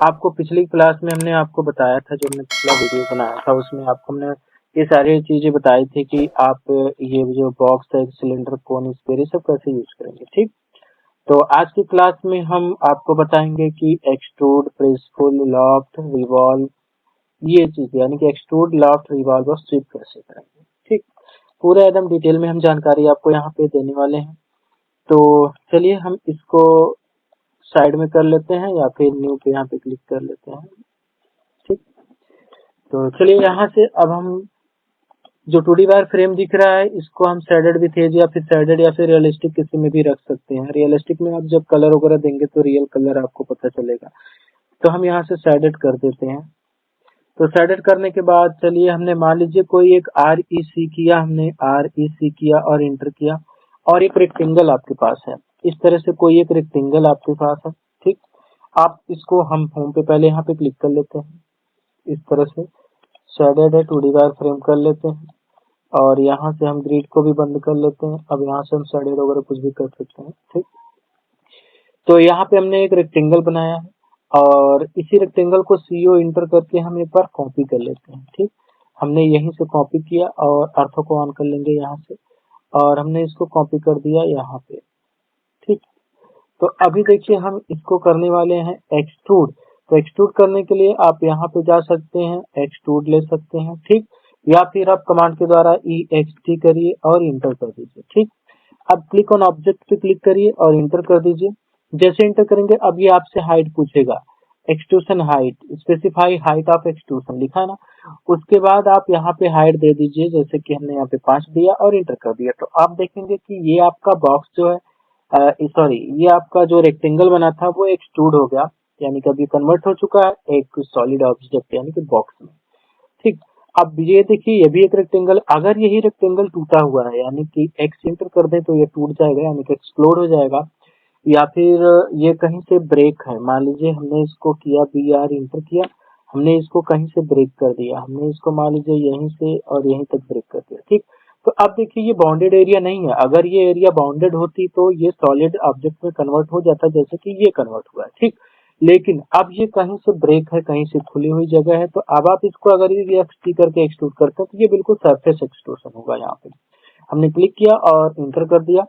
आपको पिछली क्लास में हमने आपको बताया था, जो हमने पिछला वीडियो बनाया था उसमें आपको हमने ये सारी चीजें बताई थी कि आप ये जो बॉक्स है, सिलेंडर, कोन, स्फीयर, ये सब कैसे यूज करेंगे। ठीक, तो आज की क्लास में हम आपको बताएंगे कि एक्सट्रूड, प्रेस, पुल, लॉफ्ट, रिवॉल्व, ये चीज यानी कि एक्सट्रूड, लॉफ्ट, रिवॉल्व और स्वीप कैसे करेंगे। ठीक, पूरा एकदम डिटेल में हम जानकारी आपको यहाँ पे देने वाले हैं। तो चलिए हम इसको साइड में कर लेते हैं या फिर न्यू पे यहाँ पे क्लिक कर लेते हैं। ठीक, तो चलिए यहाँ से अब हम जो 2D वायर फ्रेम दिख रहा है इसको हम शेडेड विथ एज या फिर शेडेड या फिर रियलिस्टिक किसी में भी रख सकते हैं। रियलिस्टिक में आप जब कलर वगैरह देंगे तो रियल कलर आपको पता चलेगा, तो हम यहाँ से शेडेड कर देते हैं। तो शेडेड करने के बाद चलिए हमने मान लीजिए कोई एक REC किया, हमने REC किया और इंटर किया, और एक रेक्टेंगल आपके पास है। इस तरह से कोई एक रेक्टेंगल आपके पास है। ठीक, आप इसको हम होम पे पहले यहाँ पे क्लिक कर लेते हैं। इस तरह से शेडेड है, 2D वायर फ्रेम कर लेते हैं और यहाँ से हम ग्रिड को भी बंद कर लेते हैं। अब यहाँ से हम शेडेड वगैरह कुछ भी कर सकते हैं। ठीक, तो यहाँ पे हमने एक रेक्टेंगल बनाया है और इसी रेक्टेंगल को CO इंटर करके हम एक बार कॉपी कर लेते हैं। ठीक, हमने यहीं से कॉपी किया और अर्थों को ऑन कर लेंगे यहाँ से, और हमने इसको कॉपी कर दिया यहाँ पे। ठीक, तो अभी देखिए हम इसको करने वाले हैं एक्सट्रूड। तो एक्सट्रूड करने के लिए आप यहाँ पे जा सकते हैं, एक्सट्रूड ले सकते हैं। ठीक, या फिर आप कमांड के द्वारा EXT करिए और इंटर कर दीजिए। ठीक, अब क्लिक ऑन ऑब्जेक्ट पे क्लिक करिए और इंटर कर दीजिए। जैसे इंटर करेंगे अब ये आपसे हाइट पूछेगा, extrusion height, specify height of extrusion लिखा है ना। उसके बाद आप यहाँ पे हाइट दे दीजिए, जैसे कि हमने यहाँ पे 5 दिया और इंटर कर दिया। तो आप देखेंगे कि ये आपका बॉक्स जो है, सॉरी, ये आपका जो रेक्टेंगल बना था वो एक्सट्रूड हो गया, यानी कि अभी कन्वर्ट हो चुका है एक सॉलिड ऑब्जेक्ट यानी कि बॉक्स में। ठीक, अब ये देखिए ये भी एक रेक्टेंगल, अगर यही रेक्टेंगल टूटा हुआ है यानी कि एक्स इंटर कर दें तो ये टूट जाएगा, यानी कि एक्सप्लोड हो जाएगा। या फिर ये कहीं से ब्रेक है, मान लीजिए हमने इसको किया BR इंटर किया, हमने इसको कहीं से ब्रेक कर दिया, हमने इसको मान लीजिए यहीं से और यहीं तक ब्रेक कर दिया। ठीक, तो अब देखिए ये बाउंडेड एरिया नहीं है, अगर ये एरिया बाउंडेड होती तो ये सॉलिड ऑब्जेक्ट में कन्वर्ट हो जाता, जैसे कि ये कन्वर्ट हुआ है। ठीक, लेकिन अब ये कहीं से ब्रेक है, कहीं से खुली हुई जगह है, तो अब आप इसको अगर ये एक्सटी करके एक्सट्रूड करते हैं तो ये बिल्कुल सरफेस एक्सट्रूशन होगा। यहाँ पे हमने क्लिक किया और इंटर कर दिया।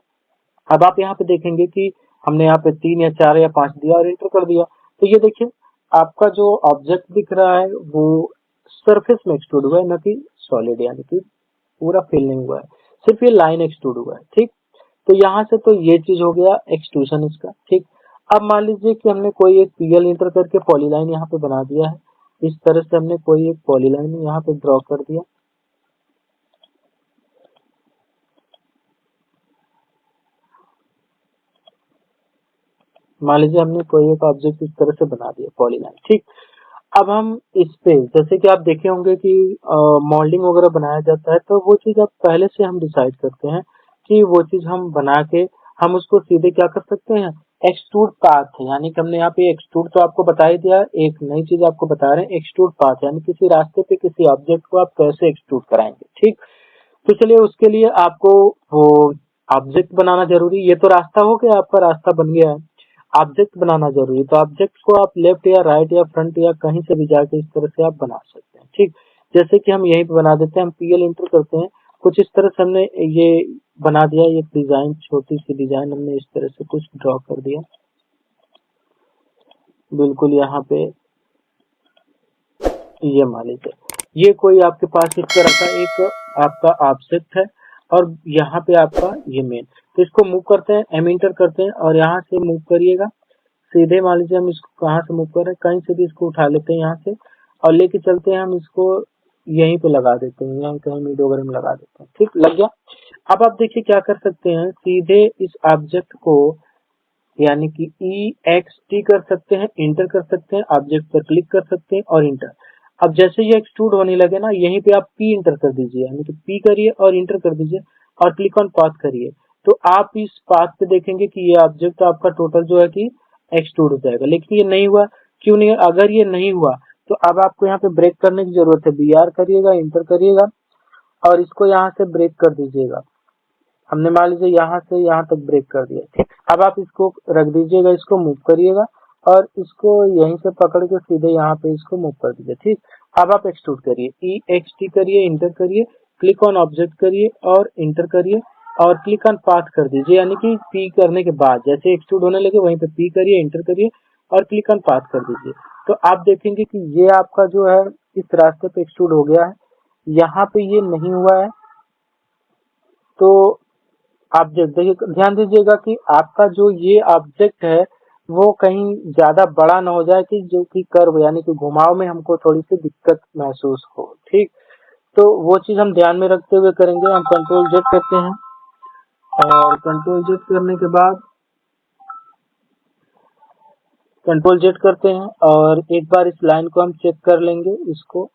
अब आप यहाँ पे देखेंगे कि हमने यहाँ पे 3 या 4 या 5 दिया और इंटर कर दिया, तो ये देखिए आपका जो ऑब्जेक्ट दिख रहा है वो सरफेस में एक्सट्रूड हुआ है, न कि सॉलिड, यानी कि पूरा फिल नहीं हुआ है, सिर्फ ये लाइन एक्सट्रूड हुआ है। ठीक, तो यहाँ से तो ये चीज हो गया एक्सट्रूशन इसका। ठीक, अब मान लीजिए कि हमने कोई एक PL इंटर करके पॉलीलाइन यहाँ पे बना दिया है। इस तरह से हमने कोई एक पॉलीलाइन यहाँ पे ड्रॉ कर दिया। मान लीजिए हमने कोई एक ऑब्जेक्ट इस तरह से बना दिया पॉलीलाइन। ठीक, अब हम इस पे जैसे कि आप देखे होंगे कि मॉल्डिंग वगैरह बनाया जाता है, तो वो चीज अब पहले से हम डिसाइड करते हैं कि वो चीज हम बना के हम उसको सीधे क्या कर सकते हैं, एक्सट्रूड पाथ है, यानी कि हमने यहाँ पे एक्सट्रूड तो आपको बता ही दिया, एक नई चीज आपको बता रहे हैं एक्सट्रूड पाथ, यानी किसी रास्ते पे किसी ऑब्जेक्ट को आप कैसे एक्सट्रूड कराएंगे। ठीक, तो चलिए उसके लिए आपको वो ऑब्जेक्ट बनाना जरूरी, ये तो रास्ता हो गया, आपका रास्ता बन गया है, ऑब्जेक्ट बनाना जरूरी। तो ऑब्जेक्ट को आप लेफ्ट या राइट या फ्रंट या कहीं से भी जाके इस तरह से आप बना सकते हैं। ठीक, जैसे कि हम यहीं पे बना देते हैं, हम PL इंटर करते हैं, कुछ इस तरह से हमने ये बना दिया, एक डिजाइन, छोटी सी डिजाइन हमने इस तरह से कुछ ड्रॉ कर दिया, बिल्कुल यहाँ पे ये मान लीजिए ये कोई आपके पास इस तरह का एक आपका ऑब्जेक्ट है और यहाँ पे आपका ये मेन, तो इसको मूव करते हैं, एम इंटर करते हैं और यहाँ से मूव करिएगा सीधे। मान लीजिए हम इसको कहाँ से मूव कर रहे हैं, कहीं से भी इसको उठा लेते हैं यहाँ से और लेके चलते हैं, हम इसको यहीं पे लगा देते हैं, यहाँ कहीं मिड वगैरह में लगा देते हैं। ठीक, लग गया। अब आप देखिए क्या कर सकते हैं, सीधे इस ऑब्जेक्ट को यानी कि EXT कर सकते हैं, इंटर कर सकते हैं, ऑब्जेक्ट पर क्लिक कर सकते हैं और इंटर। अब जैसे ये एक्सट्रूड होने लगे ना, यहीं पे आप P इंटर कर दीजिए, यानी कि P करिए और इंटर कर दीजिए और क्लिक ऑन पाथ करिए, तो आप इस पाथ पे देखेंगे कि ये ऑब्जेक्ट आपका टोटल जो है कि एक्सट्रूड हो जाएगा। लेकिन ये नहीं हुआ, क्यों नहीं? अगर ये नहीं हुआ तो अब आपको यहाँ पे ब्रेक करने की जरूरत है, BR करिएगा, इंटर करिएगा और इसको यहाँ से ब्रेक कर दीजिएगा। हमने मान लीजिए यहाँ से यहाँ तक ब्रेक कर दिया। ठीक, अब आप इसको रख दीजिएगा, इसको मूव करिएगा और इसको यहीं से पकड़ के सीधे यहाँ पे इसको मूव कर दीजिए। ठीक, अब आप एक्सट्रूड करिए, EXT करिए, इंटर करिए, क्लिक ऑन ऑब्जेक्ट करिए और इंटर करिए और क्लिक ऑन पाथ कर दीजिए, यानी कि P करने के बाद जैसे एक्सट्रूड होने लगे वहीं पे P करिए, इंटर करिए और क्लिक ऑन पाथ कर दीजिए। तो आप देखेंगे कि ये आपका जो है इस रास्ते पे एक्सट्रूड हो गया है, यहाँ पे ये नहीं हुआ है। तो आप देखिए, ध्यान दीजिएगा कि आपका जो ये ऑब्जेक्ट है वो कहीं ज्यादा बड़ा ना हो जाए कि जो कि कर्व यानी कि घुमाव में हमको थोड़ी सी दिक्कत महसूस हो। ठीक, तो वो चीज हम ध्यान में रखते हुए करेंगे। हम कंट्रोल जेड करते हैं और कंट्रोल जेड करने के बाद कंट्रोल जेड करते हैं और एक बार इस लाइन को हम चेक कर लेंगे। इसको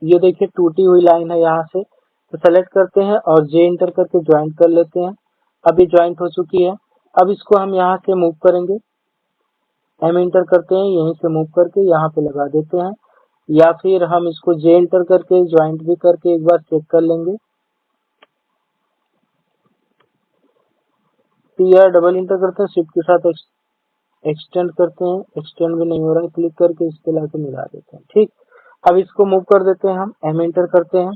ये देखिए टूटी हुई लाइन है यहाँ से, तो सेलेक्ट करते हैं और जे इंटर करके ज्वाइंट कर लेते हैं। अब ये ज्वाइंट हो चुकी है। अब इसको हम यहाँ से मूव करेंगे, एम इंटर करते हैं, यहीं से मूव करके यहाँ पे लगा देते हैं, या फिर हम इसको जे इंटर करके ज्वाइंट भी करके एक बार चेक कर लेंगे। TR डबल इंटर करते हैं, शिफ्ट के साथ एक्सटेंड करते हैं, एक्सटेंड भी नहीं हो रहा है, क्लिक करके इस पे लाके मिला देते हैं। ठीक, अब इसको मूव कर देते हैं, हम एम इंटर करते हैं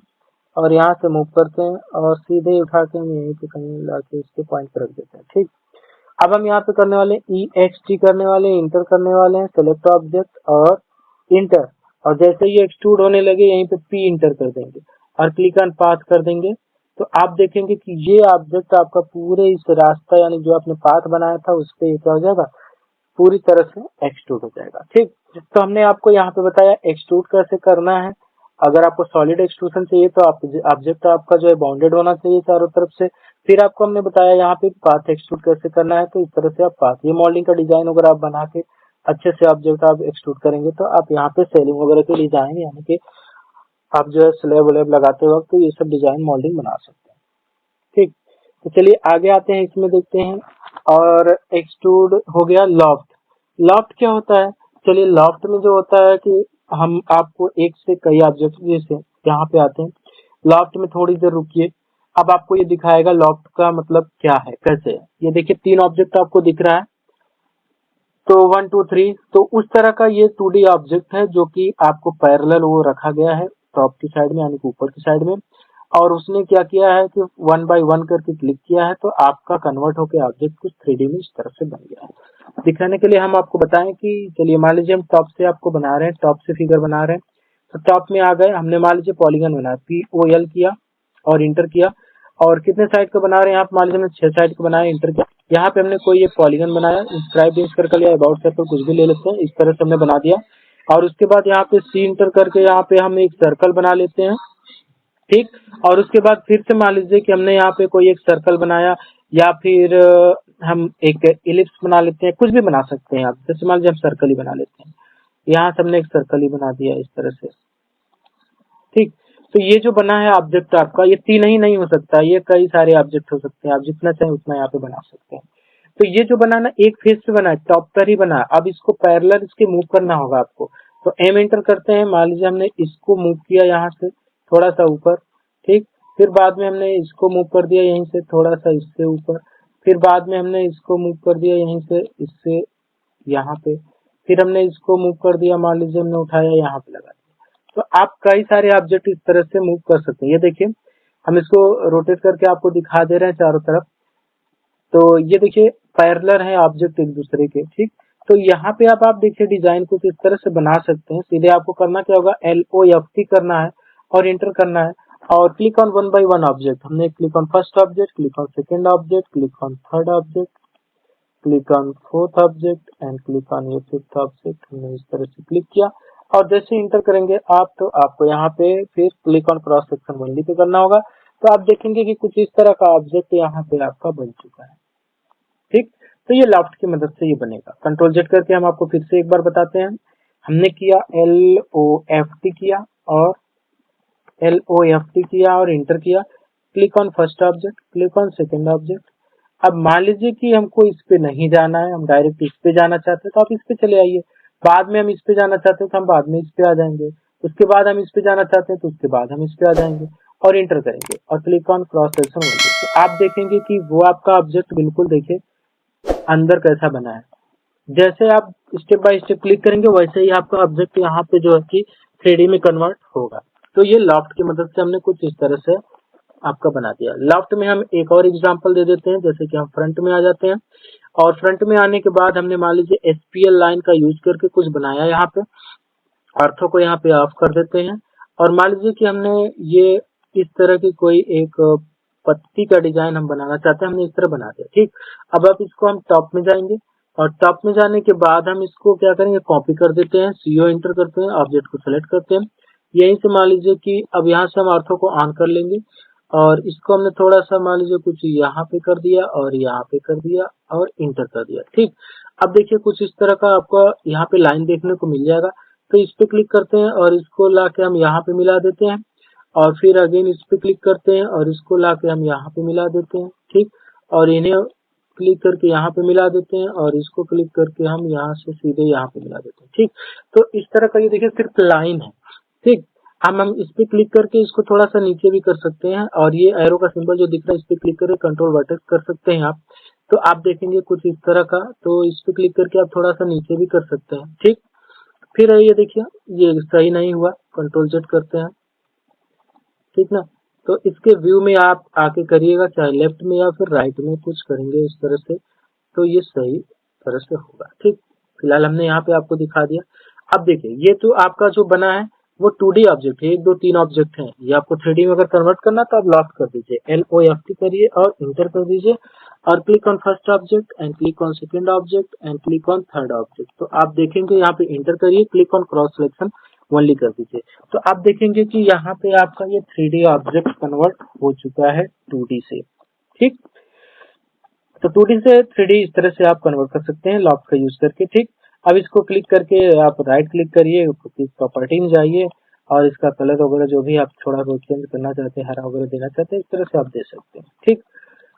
और यहाँ से मूव करते हैं और सीधे उठा के हम यहीं पे कहीं लाके इसके पॉइंट पर रख देते हैं। ठीक, अब हम यहाँ पे करने वाले EXT करने वाले, इंटर करने वाले हैं, सेलेक्ट ऑब्जेक्ट और इंटर, और जैसे ये एक्सट्रूड होने लगे यहीं पे P इंटर कर देंगे और क्लिक ऑन पाथ कर देंगे। तो आप देखेंगे कि ये ऑब्जेक्ट आपका पूरे इस रास्ता यानी जो आपने पाथ बनाया था उस पे क्या हो जाएगा, पूरी तरह से एक्सट्रूड हो जाएगा। ठीक, तो हमने आपको यहाँ पे बताया एक्सट्रूड कैसे करना है। अगर आपको सॉलिड एक्सट्रूशन चाहिए तो आप ऑब्जेक्ट आपका जो है बाउंडेड होना चाहिए चारों तरफ से। फिर आपको हमने बताया यहाँ पे पाथ एक्सट्रूड कैसे करना है, तो इस तरह से आप पाथ, ये मॉडलिंग का डिजाइन वगैरह आप बना के अच्छे से ऑब्जेक्ट आप एक्सट्रूड करेंगे तो आप यहाँ पे सेलिंग वगैरह के लिए जाएंगे, यानी कि आप जो है स्लैब वलैब लगाते वक्त तो ये सब डिजाइन मॉडलिंग बना सकते हैं। ठीक, तो चलिए आगे आते हैं, इसमें देखते हैं। और एक्सट्रूड हो गया लॉफ्ट। लॉफ्ट क्या होता है, चलिए लॉफ्ट में जो होता है कि हम आपको एक से कई ऑब्जेक्ट, जैसे यहाँ पे आते हैं लॉफ्ट में, थोड़ी देर रुकिए, अब आपको ये दिखाएगा लॉफ्ट का मतलब क्या है, कैसे है। ये देखिए 3 ऑब्जेक्ट आपको दिख रहा है, तो 1 2 3, तो उस तरह का ये 2D ऑब्जेक्ट है जो कि आपको पैरेलल वो रखा गया है टॉप की साइड में यानी कि ऊपर की साइड में, और उसने क्या किया है कि 1 बाय 1 करके क्लिक किया है, तो आपका कन्वर्ट होकर ऑब्जेक्ट कुछ 3D में इस तरह से बन गया है। दिखाने के लिए हम आपको बताएं कि चलिए मान लीजिए हम टॉप से आपको बना रहे हैं, टॉप से फिगर बना रहे हैं, तो टॉप में आ गए, हमने मान लीजिए पॉलीगन बनाया, POL किया और इंटर किया, और कितने साइड का बना रहे हैं, यहाँ पे मान लीजिए हमने 6 साइड का बनाया, इंटर किया। यहाँ पे हमने कोई एक पॉलीगन बनाया, इंस्क्राइब सर्कल या अबाउट सर्कल कुछ भी ले लेते हैं, इस तरह से हमने बना दिया। और उसके बाद यहाँ पे C इंटर करके यहाँ पे हम एक सर्कल बना लेते हैं। ठीक, और उसके बाद फिर से मान लीजिए कि हमने यहाँ पे कोई एक सर्कल बनाया, या फिर हम एक इलिप्स बना लेते हैं, कुछ भी बना सकते हैं आप, जैसे मान लीजिए हम सर्कल ही बना लेते हैं, यहाँ से हमने एक सर्कल ही बना दिया इस तरह से। ठीक, तो ये जो बना है ऑब्जेक्ट आपका, ये 3 ही नहीं हो सकता, ये कई सारे ऑब्जेक्ट हो सकते हैं, आप जितना चाहें उतना यहाँ पे बना सकते हैं। तो ये जो बना ना एक फेस पे बना है, टॉप पर ही बना है, अब इसको पैरेलल इसके मूव करना होगा आपको, तो एम एंटर करते हैं, मान लीजिए हमने इसको मूव किया यहाँ से थोड़ा सा ऊपर। ठीक, फिर बाद में हमने इसको मूव कर दिया यहीं से थोड़ा सा इससे ऊपर, फिर बाद में हमने इसको मूव कर दिया यहीं से इससे यहाँ पे, फिर हमने इसको मूव कर दिया, मान लीजिए हमने उठाया यहाँ पे लगा दिया। तो आप कई सारे ऑब्जेक्ट इस तरह से मूव कर सकते हैं। ये देखिए हम इसको रोटेट करके आपको दिखा दे रहे हैं चारों तरफ, तो ये देखिए पैरेलल है ऑब्जेक्ट एक दूसरे के। ठीक, तो यहाँ पे आप देखिए डिजाइन कुछ इस तरह से बना सकते हैं। सीधे आपको करना क्या होगा, LOFT करना है और इंटर करना है और क्लिक ऑन 1 बाय 1 ऑब्जेक्ट। हमने click on first object, click on second object, click on third object, click on fourth object and click on ये फिफ्थ ऑब्जेक्ट। हमने इस तरह से क्लिक किया और जैसे इंटर करेंगे आप, तो आपको यहाँ पे फिर click on cross section only pay करना होगा, तो आप देखेंगे कि कुछ इस तरह का ऑब्जेक्ट यहाँ पे आपका बन चुका है। ठीक, तो ये लॉफ्ट की मदद से ये बनेगा। कंट्रोल जेड करके हम आपको फिर से एक बार बताते हैं। हमने किया LOFT किया और LOFT किया और इंटर किया, click on first object, click on second object. अब मान लीजिए कि हमको इस पे नहीं जाना है, हम डायरेक्ट इस पे जाना चाहते हैं, तो आप इस पे चले आइए। बाद में हम इस पे जाना चाहते हैं तो हम बाद में इस पे आ जाएंगे, उसके बाद हम इस पे जाना चाहते हैं तो उसके बाद हम इस पे आ जाएंगे और इंटर करेंगे और click on cross section only. तो आप देखेंगे कि वो आपका ऑब्जेक्ट बिल्कुल देखिए अंदर कैसा बना है। जैसे आप स्टेप बाय स्टेप क्लिक करेंगे वैसे ही आपका ऑब्जेक्ट यहाँ पे जो है कि 3D में कन्वर्ट होगा। तो ये लॉफ्ट की मदद से हमने कुछ इस तरह से आपका बना दिया। लॉफ्ट में हम एक और एग्जांपल दे देते हैं, जैसे कि हम फ्रंट में आ जाते हैं और फ्रंट में आने के बाद हमने मान लीजिए एसपीएल लाइन का यूज करके कुछ बनाया यहाँ पे, ऑर्थो को यहाँ पे ऑफ कर देते हैं और मान लीजिए कि हमने ये इस तरह की कोई एक पत्ती का डिजाइन हम बनाना चाहते हैं, हमने इस तरह बना दिया। ठीक, अब आप इसको हम टॉप में जाएंगे और टॉप में जाने के बाद हम इसको क्या करेंगे, कॉपी कर देते हैं, सीओ एंटर करते हैं, ऑब्जेक्ट को सेलेक्ट करते हैं। यहीं से मान लीजिए कि अब यहाँ से हम ऑर्थो को ऑन कर लेंगे और इसको हमने थोड़ा सा मान लीजिए कुछ यहाँ पे कर दिया और यहाँ पे कर दिया और इंटर कर दिया। ठीक, अब देखिए कुछ इस तरह का आपको यहाँ पे लाइन देखने को मिल जाएगा। तो इस पे क्लिक करते हैं और इसको लाके हम यहाँ पे मिला देते हैं और फिर अगेन इस पे क्लिक करते हैं और इसको लाके हम यहाँ पे मिला देते हैं। ठीक, और इन्हें क्लिक करके यहाँ पे मिला देते हैं और इसको क्लिक करके हम यहाँ से सीधे यहाँ पे मिला देते हैं। ठीक, तो इस तरह का ये देखिए सिर्फ लाइन है। ठीक, हम इस पे क्लिक करके इसको थोड़ा सा नीचे भी कर सकते हैं और ये एरो का सिंबल जो दिख रहा है इस पे क्लिक करके कंट्रोल वर्टेक्स कर सकते हैं आप। तो आप देखेंगे कुछ इस तरह का, तो इस पे क्लिक करके आप थोड़ा सा नीचे भी कर सकते हैं। ठीक, फिर ये देखिए ये सही नहीं हुआ, कंट्रोल जेड करते हैं। ठीक ना, तो इसके व्यू में आप आके करिएगा, चाहे लेफ्ट में या फिर राइट में कुछ करेंगे इस तरह से, तो ये सही तरह से होगा। ठीक, फिलहाल हमने यहाँ पे आपको दिखा दिया। अब देखिए ये तो आपका जो बना है वो 2D ऑब्जेक्ट है, 1 2 3 ऑब्जेक्ट हैं। ये आपको 3D में अगर कन्वर्ट करना तो आप लॉक कर दीजिए, LOFT करिए और इंटर कर दीजिए और click on first object and click on second object and click on third object. तो आप देखेंगे यहाँ पे इंटर करिए, click on cross selection only कर दीजिए। तो आप देखेंगे कि यहाँ पे आपका ये 3D ऑब्जेक्ट कन्वर्ट हो चुका है 2D से। ठीक, तो 2D से 3D इस तरह से आप कन्वर्ट कर सकते हैं लॉफ्ट का यूज करके। ठीक, अब इसको क्लिक करके आप राइट क्लिक करिए, प्रॉपर्टी में जाइए और इसका कलर वगैरह जो भी आप थोड़ा बहुत चेंज करना चाहते हैं, हरा वगैरह देना चाहते हैं, इस तरह से आप दे सकते हैं। ठीक,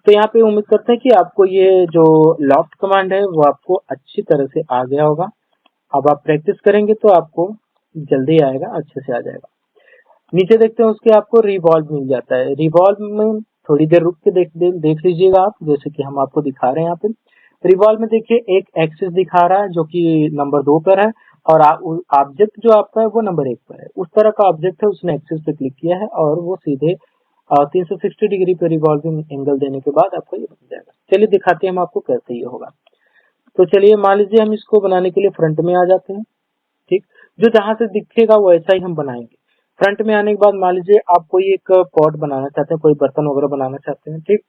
तो यहाँ पे उम्मीद करते हैं कि आपको ये जो लॉफ्ट कमांड है वो आपको अच्छी तरह से आ गया होगा। अब आप प्रैक्टिस करेंगे तो आपको जल्दी आएगा, अच्छे से आ जाएगा। नीचे देखते हैं उसके आपको रिवॉल्व मिल जाता है। रिवॉल्व में थोड़ी देर रुक के देख लीजिएगा आप, जैसे कि हम आपको दिखा रहे हैं यहाँ पे। रिवॉल्व में देखिए एक एक्सिस दिखा रहा है जो कि नंबर 2 पर है और ऑब्जेक्ट जो आपका है वो नंबर 1 पर है। उस तरह का ऑब्जेक्ट है, उसने एक्सिस पे क्लिक किया है और वो सीधे 360 डिग्री पे रिवॉल्विंग एंगल देने के बाद आपको ये बन जाएगा। चलिए दिखाते हैं हम आपको कैसे ये होगा। तो चलिए मान लीजिए हम इसको बनाने के लिए फ्रंट में आ जाते हैं। ठीक, जो जहां से दिखेगा वो ऐसा ही हम बनाएंगे। फ्रंट में आने के बाद मान लीजिए आप कोई एक पॉट बनाना चाहते हैं, कोई बर्तन वगैरह बनाना चाहते हैं। ठीक,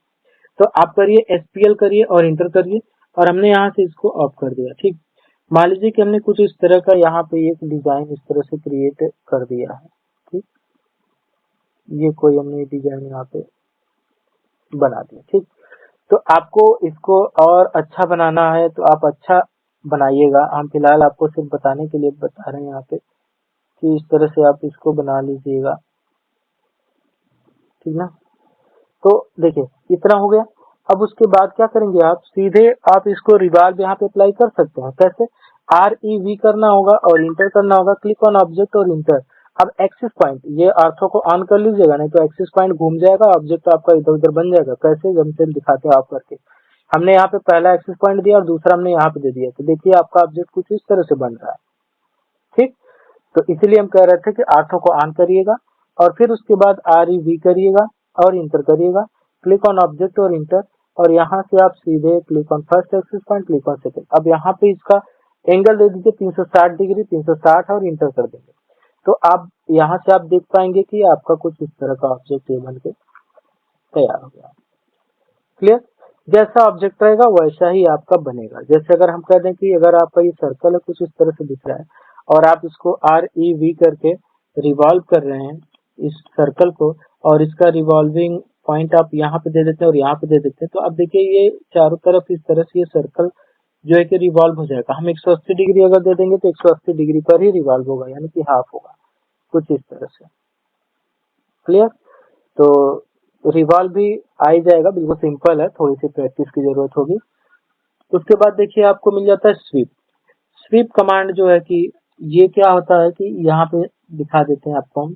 तो आप करिए एसपीएल करिए और इंटर करिए और हमने यहाँ से इसको ऑफ कर दिया। ठीक, मान लीजिए कि हमने कुछ इस तरह का यहाँ पे एक डिजाइन इस तरह से क्रिएट कर दिया है। ठीक, ये कोई हमने डिजाइन यहाँ पे बना दिया। ठीक, तो आपको इसको और अच्छा बनाना है तो आप अच्छा बनाइएगा। हम फिलहाल आपको सिर्फ बताने के लिए बता रहे हैं यहाँ पे कि इस तरह से आप इसको बना लीजिएगा। ठीक ना, तो देखिए इतना हो गया। अब उसके बाद क्या करेंगे, आप सीधे आप इसको रिवॉल्व यहाँ पे अप्लाई कर सकते हैं। कैसे, REV करना होगा और इंटर करना होगा, क्लिक ऑन ऑब्जेक्ट और इंटर। अब एक्सिस पॉइंट ये ऑर्थो को ऑन कर लीजिएगा, नहीं तो एक्सिस पॉइंट घूम जाएगा, ऑब्जेक्ट आपका इधर उधर बन जाएगा। कैसे, जब से दिखाते हैं ऑफ करके। हमने यहाँ पे पहला एक्सिस पॉइंट दिया और दूसरा हमने यहाँ पे दे दिया, तो देखिए आपका ऑब्जेक्ट कुछ इस तरह से बन रहा है। ठीक, तो इसीलिए हम कह रहे थे कि ऑर्थो को ऑन करिएगा और फिर उसके बाद REV करिएगा और इंटर करिएगा, क्लिक ऑन ऑब्जेक्ट और इंटर और यहाँ से आप सीधे click on first axis point, click on second. अब यहाँ पे इसका एंगल दे दीजिए 360 डिग्री, 360 और इंटर कर देंगे। तो आप यहाँ से आप देख पाएंगे कि आपका कुछ इस तरह का ऑब्जेक्ट ये बन के तैयार हो गया। क्लियर, जैसा ऑब्जेक्ट रहेगा वैसा ही आपका बनेगा। जैसे अगर हम कह दें कि अगर आपका ये सर्कल है कुछ इस तरह से दिख रहा है और आप इसको REV करके रिवॉल्व कर रहे हैं इस सर्कल को और इसका रिवॉल्विंग पॉइंट आप यहाँ पे दे देते हैं और यहाँ पे दे देते हैं, तो अब देखिए ये चारों तरफ इस तरह से ये सर्कल जो है कि रिवॉल्व हो जाएगा। हम 180 डिग्री अगर दे देंगे तो 180 डिग्री पर ही रिवॉल्व होगा, यानी कि हाफ होगा कुछ इस तरह से। क्लियर, तो रिवॉल्व भी आ ही जाएगा, बिल्कुल सिंपल है, थोड़ी सी प्रैक्टिस की जरूरत होगी। उसके बाद देखिए आपको मिल जाता है स्वीप। स्वीप कमांड जो है कि ये क्या होता है कि यहाँ पे दिखा देते हैं आपको हम।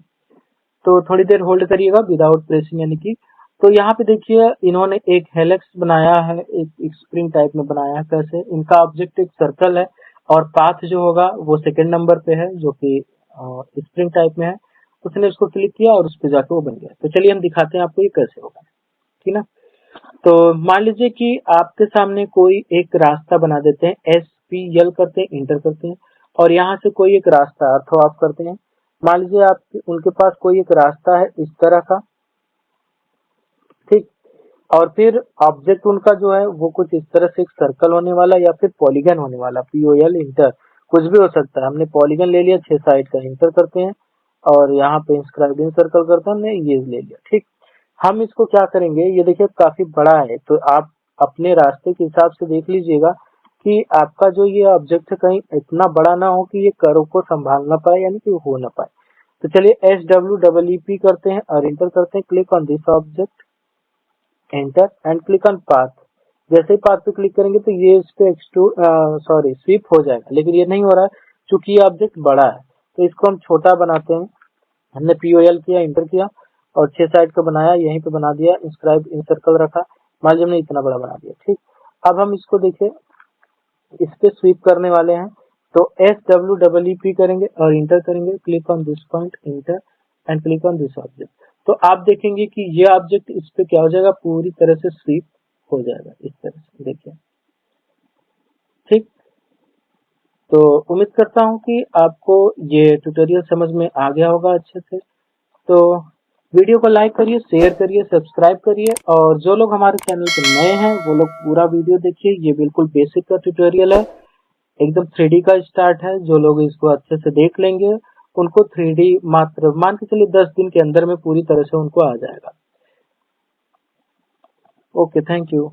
तो थोड़ी देर होल्ड करिएगा विदाउट प्रेसिंग, यानी कि तो यहाँ पे देखिए इन्होंने एक हेलिक्स बनाया है, एक स्प्रिंग टाइप में बनाया है। कैसे? इनका ऑब्जेक्ट एक सर्कल है और पाथ जो होगा वो सेकंड नंबर पे है, जो कि स्प्रिंग टाइप में है। उसने उसको क्लिक किया और उस पे जाके वो बन गया। तो चलिए हम दिखाते हैं आपको ये कैसे होगा, ठीक ना। तो मान लीजिए कि आपके सामने कोई एक रास्ता बना देते हैं, SPL करते हैं, इंटर करते हैं, और यहाँ से कोई एक रास्ता अर्थो आप करते हैं। मान लीजिए आप उनके पास कोई एक रास्ता है इस तरह का, ठीक। और फिर ऑब्जेक्ट उनका जो है वो कुछ इस तरह से एक सर्कल होने वाला या फिर पॉलीगन होने वाला, POL इंटर, कुछ भी हो सकता है। हमने पॉलीगन ले लिया 6 साइड का, इंटर करते हैं और यहाँ पे इंस्क्राइबिंग सर्कल करते हैं, हमने ये ले लिया, ठीक। हम इसको क्या करेंगे, ये देखिए काफी बड़ा है, तो आप अपने रास्ते के हिसाब से देख लीजिएगा कि आपका जो ये ऑब्जेक्ट है कहीं इतना बड़ा ना हो कि ये कर्व को संभाल ना पाए, यानी कि हो ना पाए। तो चलिए SWEEP करते हैं और इंटर करते हैं, click on this object, enter and click on path. जैसे ही पाथ पे क्लिक करेंगे तो ये इस पे स्वीप हो जाएगा, लेकिन ये नहीं हो रहा है क्योंकि ये ऑब्जेक्ट बड़ा है। तो इसको हम छोटा बनाते हैं। हमने POL किया, इंटर किया और 6 साइड का बनाया, यहीं पे बना दिया, इंस्क्राइब इन सर्कल रखा, मान लीजिए हमने इतना बड़ा बना दिया, ठीक। अब हम इसको देखिए इस पे स्वीप करने वाले हैं, तो SWEEP करेंगे और इंटर करेंगे, click on this point, inter and click on this object. तो आप देखेंगे कि ये ऑब्जेक्ट इस पे क्या हो जाएगा, पूरी तरह से स्वीप हो जाएगा इस तरह से, देखिए, ठीक। तो उम्मीद करता हूँ कि आपको ये ट्यूटोरियल समझ में आ गया होगा अच्छे से। तो वीडियो को लाइक करिए, शेयर करिए, सब्सक्राइब करिए, और जो लोग हमारे चैनल पे नए हैं वो लोग पूरा वीडियो देखिए। ये बिल्कुल बेसिक का ट्यूटोरियल है, एकदम 3D का स्टार्ट है। जो लोग इसको अच्छे से देख लेंगे उनको 3D मात्र मान के चलिए 10 दिन के अंदर में पूरी तरह से उनको आ जाएगा। Okay, thank you.